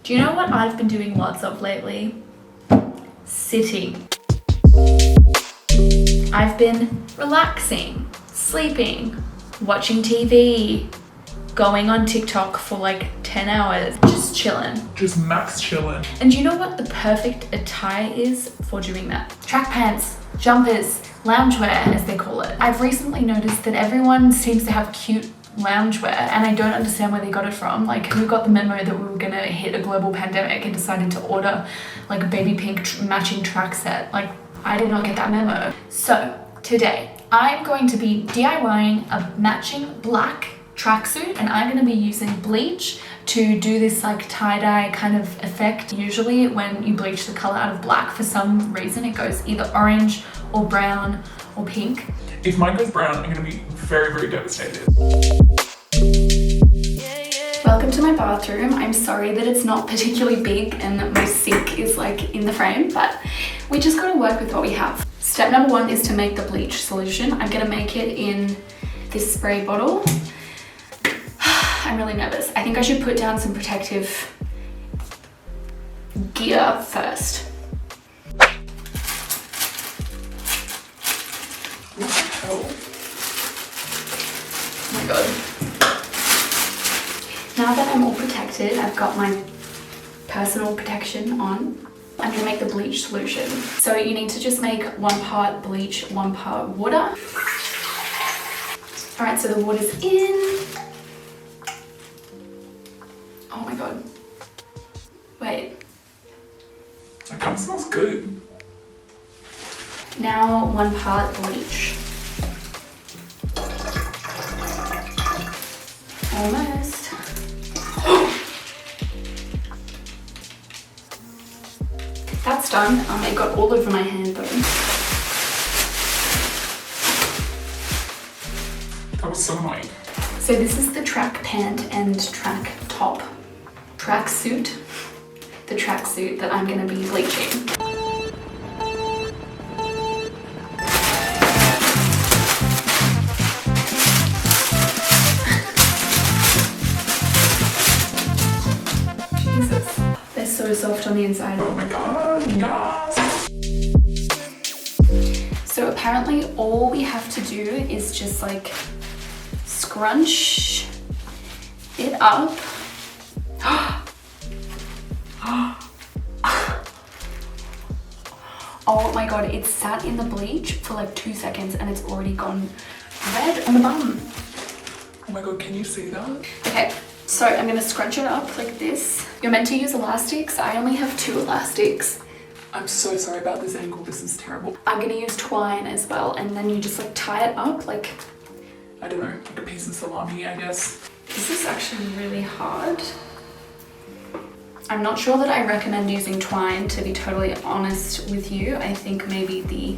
Do you know what I've been doing lots of lately? Sitting. I've been relaxing, sleeping, watching TV, going on TikTok for like 10 hours, just chilling. Just max chilling. And do you know what the perfect attire is for doing that? Track pants, jumpers, loungewear as they call it. I've recently noticed that everyone seems to have cute loungewear and I don't understand where they got it from. Like, who got the memo that we were gonna hit a global pandemic and decided to order like a baby pink matching track set? Like, I did not get that memo. So today I'm going to be DIYing a matching black tracksuit and I'm going to be using bleach to do this like tie-dye kind of effect. Usually when you bleach the color out of black, for some reason it goes either orange or brown or pink. If mine goes brown, I'm going to be very, very devastated. Welcome to my bathroom. I'm sorry that it's not particularly big and that my sink is like in the frame, but we just got to work with what we have. Step number one is to make the bleach solution. I'm going to make it in this spray bottle. I'm really nervous. I think I should put down some protective gear first. What the hell? Oh my god. Now that I'm all protected, I've got my personal protection on, I'm gonna make the bleach solution. So you need to just make 1 part bleach, 1 part water. All right, so the water's in. Oh my god. Wait. That kind of smells good. Now 1 part bleach. Almost. That's done. It got all over my hand though. That was so annoying. So this is the track pant and track top. Track suit. The track suit that I'm going to be bleaching. Jesus. They're so soft on the inside. Oh my god, yes! So apparently all we have to do is just like scrunch it up. Oh my god, it sat in the bleach for like 2 seconds and it's already gone red on the bum. Oh my god, can you see that? Okay, so I'm gonna scrunch it up like this. You're meant to use elastics. I only have 2 elastics. I'm so sorry about this angle, this is terrible. I'm gonna use twine as well, and then you just like tie it up like... I don't know, like a piece of salami, I guess. This is actually really hard. I'm not sure that I recommend using twine, to be totally honest with you. I think maybe the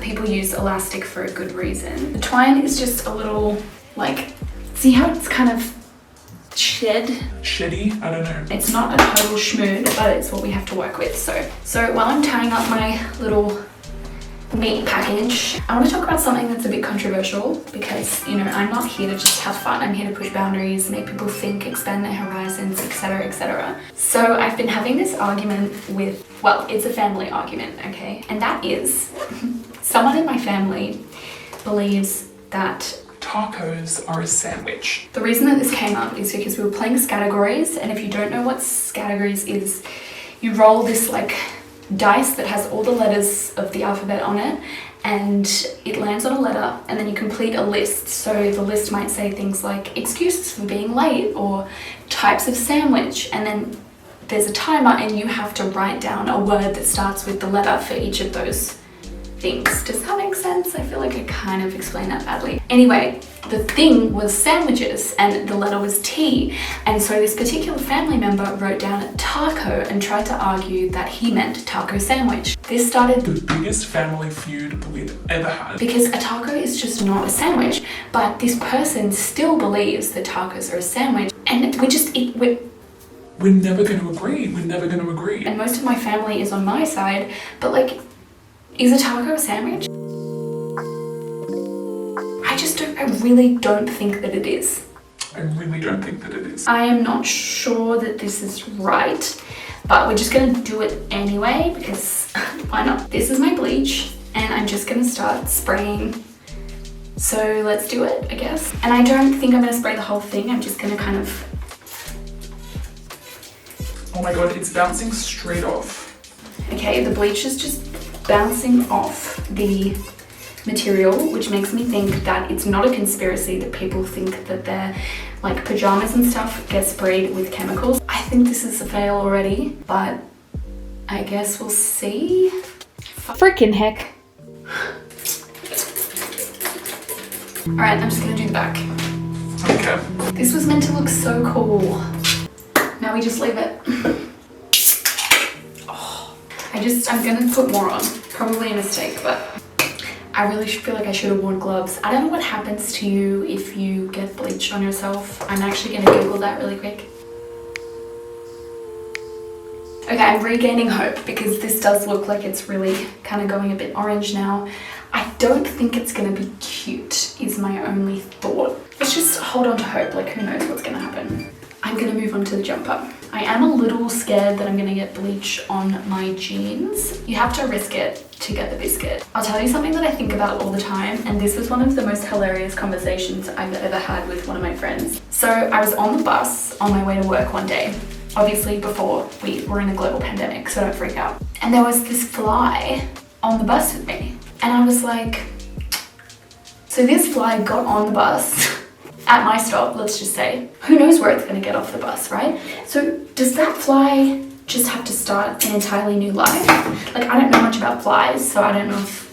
people use elastic for a good reason. The twine is just a little like, see how it's kind of Sheddy? I don't know. It's not a total schmood, but it's what we have to work with. So while I'm tying up my little meat package, I want to talk about something that's a bit controversial because, you know, I'm not here to just have fun. I'm here to push boundaries, make people think, expand their horizons, etc., etc. So I've been having this argument with, well, it's a family argument, okay? And that is, someone in my family believes that tacos are a sandwich. the reason that this came up is because we were playing categories, and if you don't know what categories is, you roll this like dice that has all the letters of the alphabet on it, and it lands on a letter, and then you complete a list. So the list might say things like excuses for being late or types of sandwich, and then there's a timer and you have to write down a word that starts with the letter for each of those things. Does that make sense? I feel like I kind of explained that badly. Anyway, the thing was sandwiches and the letter was T, and so this particular family member wrote down taco and tried to argue that he meant taco sandwich. This started The biggest family feud we've ever had. because a taco is just not a sandwich, but this person still believes that tacos are a sandwich, and We're never going to agree. We're never going to agree. and most of my family is on my side, but like, is a taco a sandwich? I really don't think that it is. I really don't think that it is. I am not sure that this is right, but we're just gonna do it anyway because why not? This is my bleach and I'm just gonna start spraying. So let's do it, I guess. And I don't think I'm gonna spray the whole thing. I'm just gonna kind of... Oh my god, it's bouncing straight off. Okay, the bleach is just bouncing off the material, which makes me think that it's not a conspiracy that people think that their like pajamas and stuff get sprayed with chemicals. I think this is a fail already, but I guess we'll see. Freaking heck. Alright, I'm just gonna do the back. Okay. This was meant to look so cool. Now we just leave it. Oh, I'm gonna put more on. Probably a mistake, but I really feel like I should have worn gloves. I don't know what happens to you if you get bleach on yourself. I'm actually gonna Google that really quick. Okay, I'm regaining hope because this does look like it's really kind of going a bit orange now. I don't think it's gonna be cute, is my only thought. Let's just hold on to hope, like who knows what's gonna happen. I'm gonna move on to the jumper. I am a little scared that I'm gonna get bleach on my jeans. You have to risk it to get the biscuit. I'll tell you something that I think about all the time, and this was one of the most hilarious conversations I've ever had with one of my friends. So I was on the bus on my way to work one day, obviously before we were in a global pandemic, so don't freak out. And there was this fly on the bus with me. And I was like, so this fly got on the bus at my stop, let's just say. Who knows where it's gonna get off the bus, right? So does that fly just have to start an entirely new life? Like, I don't know much about flies, so I don't know if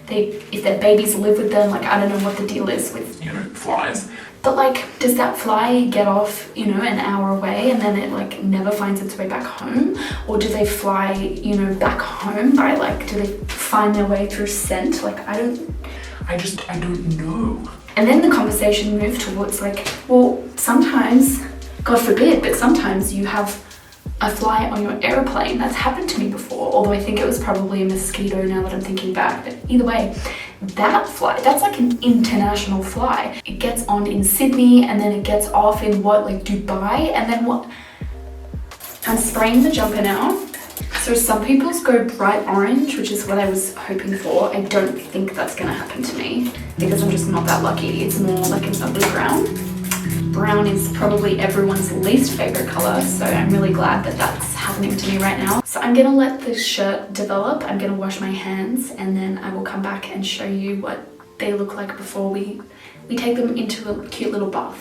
their babies live with them. Like, I don't know what the deal is with, You know, flies. But like, does that fly get off, you know, an hour away and then it like never finds its way back home? Or do they fly, you know, back home by like, do they find their way through scent? Like, I don't know. And then the conversation moved towards like, well, sometimes, God forbid, but sometimes you have a fly on your airplane. That's happened to me before, although I think it was probably a mosquito now that I'm thinking back. But either way, that fly, that's like an international fly. It gets on in Sydney and then it gets off in what, like Dubai, and then what? I'm spraying the jumper now. So some people's go bright orange, which is what I was hoping for. I don't think that's gonna happen to me because I'm just not that lucky. It's more like an ugly brown. Brown is probably everyone's least favorite color, so I'm really glad that that's happening to me right now. So I'm gonna let this shirt develop. I'm gonna wash my hands and then I will come back and show you what they look like before we take them into a cute little bath.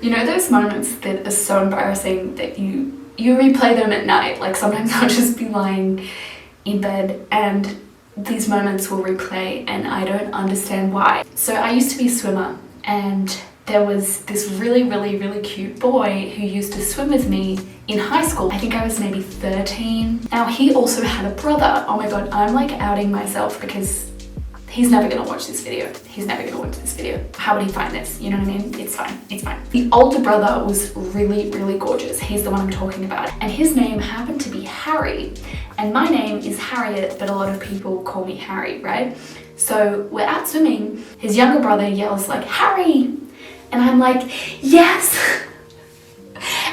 You know those moments that are so embarrassing that you replay them at night? Like sometimes I'll just be lying in bed and these moments will replay and I don't understand why. So I used to be a swimmer and there was this really cute boy who used to swim with me in high school. I think I was maybe 13. Now he also had a brother. Oh my God, I'm like outing myself because he's never gonna watch this video. He's never gonna watch this video. How would he find this? You know what I mean? It's fine, it's fine. The older brother was really gorgeous. He's the one I'm talking about. And his name happened to be Harry. And my name is Harriet, but a lot of people call me Harry, right? So we're out swimming. His younger brother yells like, Harry! And I'm like, yes!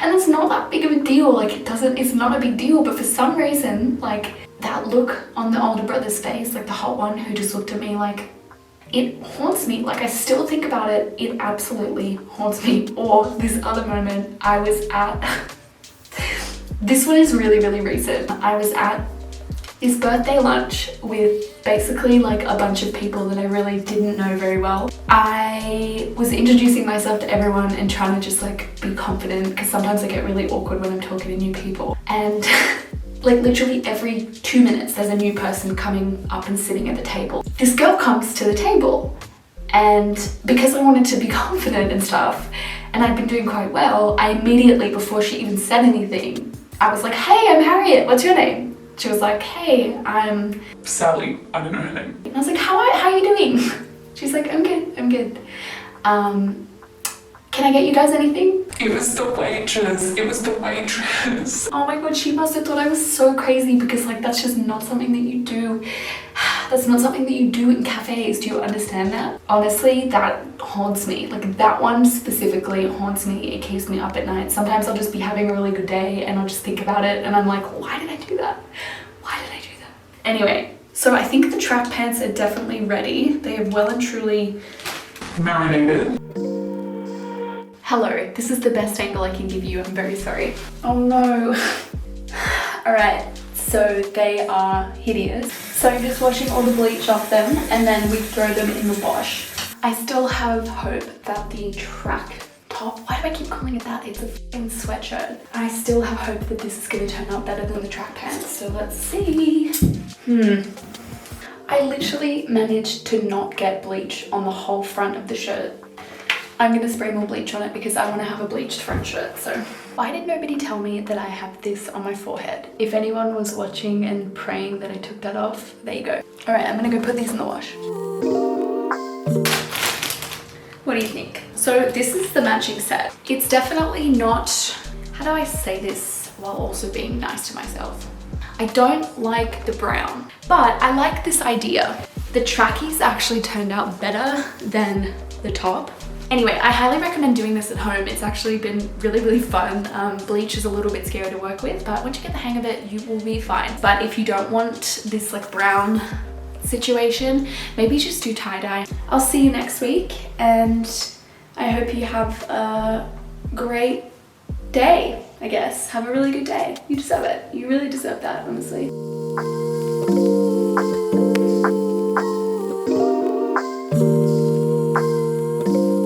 And it's not that big of a deal. Like it's not a big deal, but for some reason, like that look on the older brother's face, like the hot one who just looked at me, like it haunts me. Like I still think about it. It absolutely haunts me. Or this other moment I was at, this one is really recent. I was at this birthday lunch with basically like a bunch of people that I really didn't know very well. I was introducing myself to everyone and trying to just like be confident because sometimes I get really awkward when I'm talking to new people. And like literally every 2 minutes there's a new person coming up and sitting at the table. This girl comes to the table and because I wanted to be confident and stuff and I'd been doing quite well, I immediately, before she even said anything, I was like, hey, I'm Harriet, what's your name? She was like, hey, I'm Sally. I don't know her name. And I was like, how are you doing? She's like, I'm good. Can I get you guys anything? It was the waitress. Oh my God, she must have thought I was so crazy because like that's just not something that you do. That's not something that you do in cafes. Do you understand that? Honestly, that haunts me. Like that one specifically haunts me. It keeps me up at night. Sometimes I'll just be having a really good day and I'll just think about it and I'm like, why did I do that? Why did I do that? Anyway, so I think the track pants are definitely ready. They have well and truly Marinated. Hello, this is the best angle I can give you. I'm very sorry. Oh no. All right, so they are hideous. So I'm just washing all the bleach off them and then we throw them in the wash. I still have hope that the track top, why do I keep calling it that? It's a f***ing sweatshirt. I still have hope that this is gonna turn out better than the track pants. So let's see. I literally managed to not get bleach on the whole front of the shirt. I'm gonna spray more bleach on it because I wanna have a bleached front shirt, so. Why did nobody tell me that I have this on my forehead? If anyone was watching and praying that I took that off, there you go. All right, I'm gonna go put these in the wash. What do you think? So this is the matching set. It's definitely not, how do I say this while also being nice to myself? I don't like the brown, but I like this idea. The trackies actually turned out better than the top. Anyway, I highly recommend doing this at home. It's actually been really, really fun. Bleach is a little bit scary to work with, but once you get the hang of it, you will be fine. But if you don't want this like brown situation, maybe just do tie-dye. I'll see you next week and I hope you have a great day, I guess. Have a really good day. You deserve it. You really deserve that, honestly.